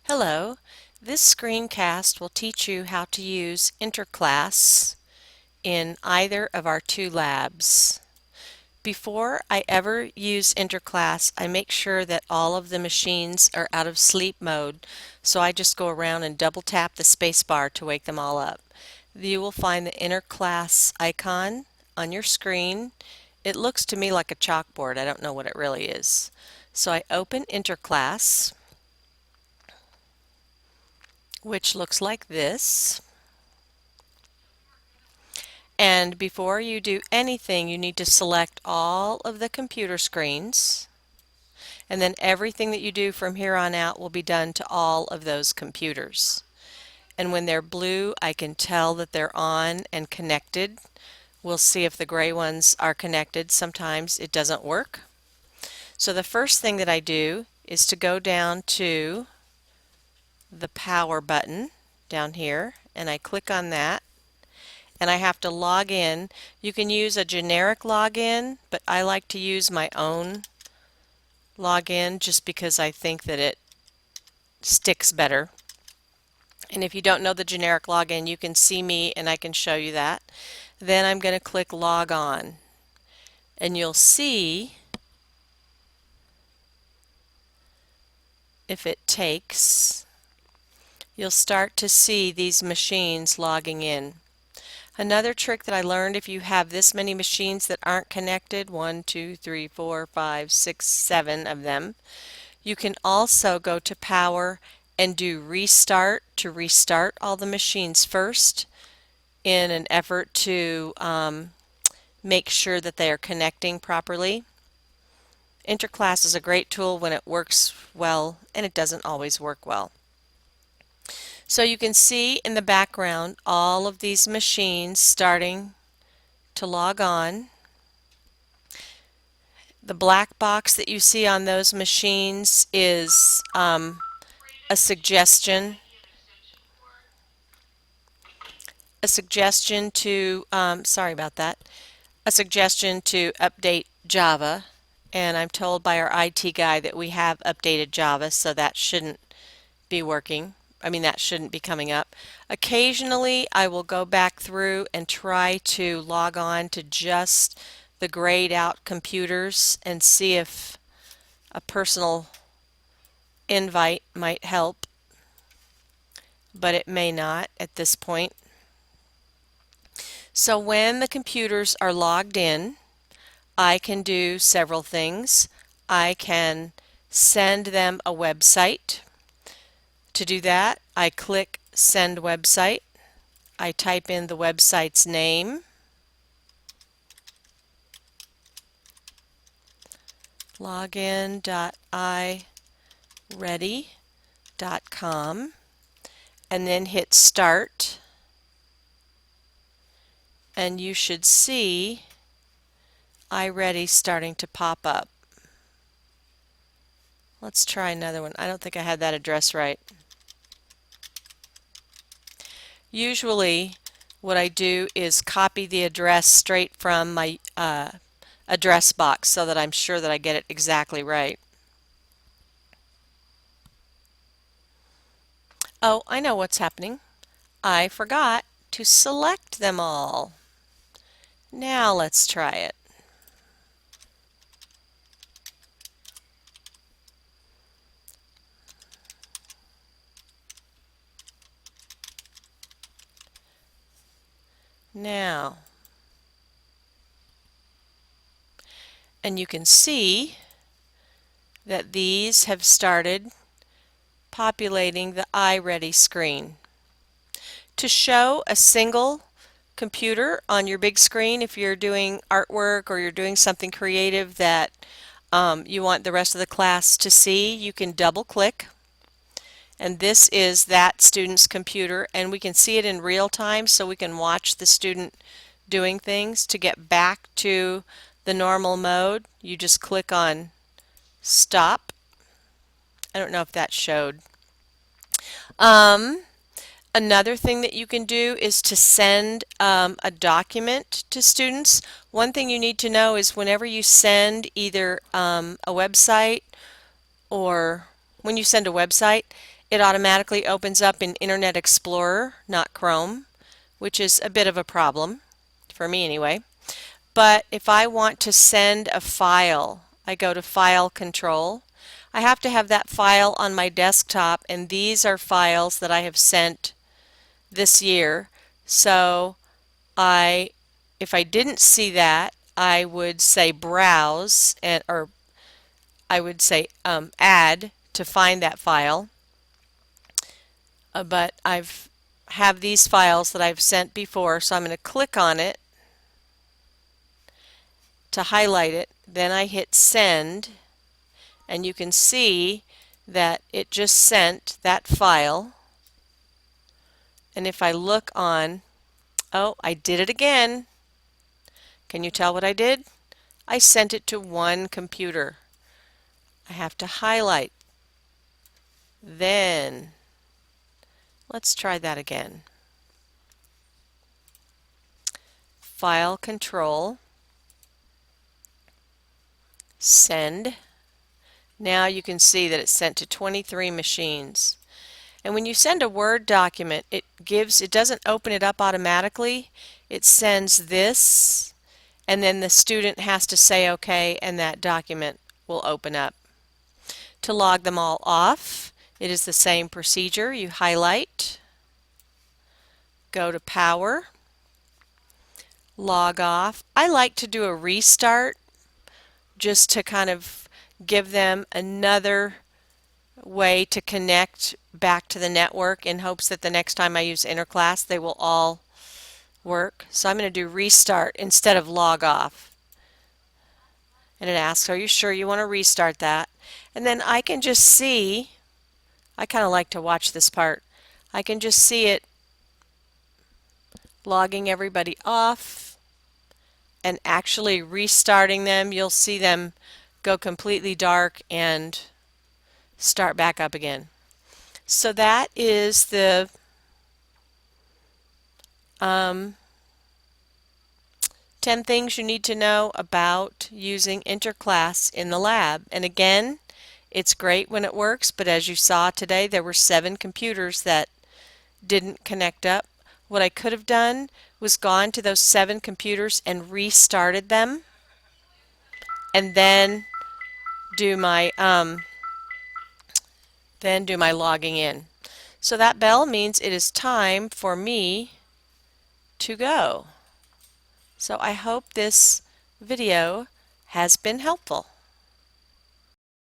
Hello, this screencast will teach you how to use InterClass in either of our two labs. Before I ever use InterClass, I make sure that all of the machines are out of sleep mode, so I just go around and double tap the space bar to wake them all up. You will find the InterClass icon on your screen. It looks to me like a chalkboard. I don't know what it really is. So I open InterClass, which looks like this. And before you do anything, you need to select all of the computer screens, and then everything that you do from here on out will be done to all of those computers. And when they're blue, I can tell that they're on and connected. We'll see if the gray ones are connected. Sometimes it doesn't work. So the first thing that I do is to go down to the power button down here, and I click on that. And I have to log in. You can use a generic login, but I like to use my own login just because I think that it sticks better. And if you don't know the generic login, you can see me and I can show you that. Then I'm going to click log on, and you'll see, if it takes, you'll start to see these machines logging in. Another trick that I learned, if you have this many machines that aren't connected, 1, 2, 3, 4, 5, 6, 7 of them, you can also go to power and do restart to restart all the machines first in an effort to make sure that they are connecting properly. InterClass is a great tool when it works well, and it doesn't always work well. So you can see in the background all of these machines starting to log on. The black box that you see on those machines is a suggestion to sorry about that, a suggestion to update Java, and I'm told by our IT guy that we have updated Java, so that shouldn't be working. That shouldn't be coming up. Occasionally I will go back through and try to log on to just the grayed out computers and see if a personal invite might help, but it may not at this point. So when the computers are logged in, I can do several things. I can send them a website. To do that, I click Send Website. I type in the website's name, login.iready.com, and then hit Start. And you should see iReady starting to pop up. Let's try another one. I don't think I had that address right. Usually what I do is copy the address straight from my address box so that I'm sure that I get it exactly right. Oh, I know what's happening. I forgot to select them all. Now let's try it. Now, and you can see that these have started populating the iReady screen. To show a single computer on your big screen, if you're doing artwork or you're doing something creative that you want the rest of the class to see, you can double click, and this is that student's computer, and we can see it in real time so we can watch the student doing things. To get back to the normal mode, you just click on stop. I don't know if that showed. Another thing that you can do is to send a document to students. One thing you need to know is whenever you send either a website, or when you send a website, it automatically opens up in Internet Explorer, not Chrome, which is a bit of a problem, for me anyway. But if I want to send a file, I go to File Control. I have to have that file on my desktop, and these are files that I have sent this year. So if I didn't see that, I would say Browse, or I would say Add to find that file. But have these files that I've sent before, so I'm going to click on it to highlight it. Then I hit Send, and you can see that it just sent that file. And if I look on, oh, I did it again. Can you tell what I did? I sent it to one computer. I have to highlight. Then let's try that again. File Control, Send. Now you can see that it's sent to 23 machines. And when you send a Word document, it doesn't open it up automatically. It sends this, and then the student has to say OK, and that document will open up. To log them all off, it is the same procedure. You highlight, go to Power, log off. I like to do a restart just to kind of give them another way to connect back to the network in hopes that the next time I use InterClass they will all work. So I'm going to do restart instead of log off. And it asks, are you sure you want to restart that? And then I can just see, I kind of like to watch this part, I can just see it logging everybody off and actually restarting them. You'll see them go completely dark and start back up again. So that is the 10 things you need to know about using InterClass in the lab. And again, it's great when it works, but as you saw today, there were 7 computers that didn't connect up. What I could have done was gone to those 7 computers and restarted them, and then do my logging in. So that bell means it is time for me to go. So I hope this video has been helpful.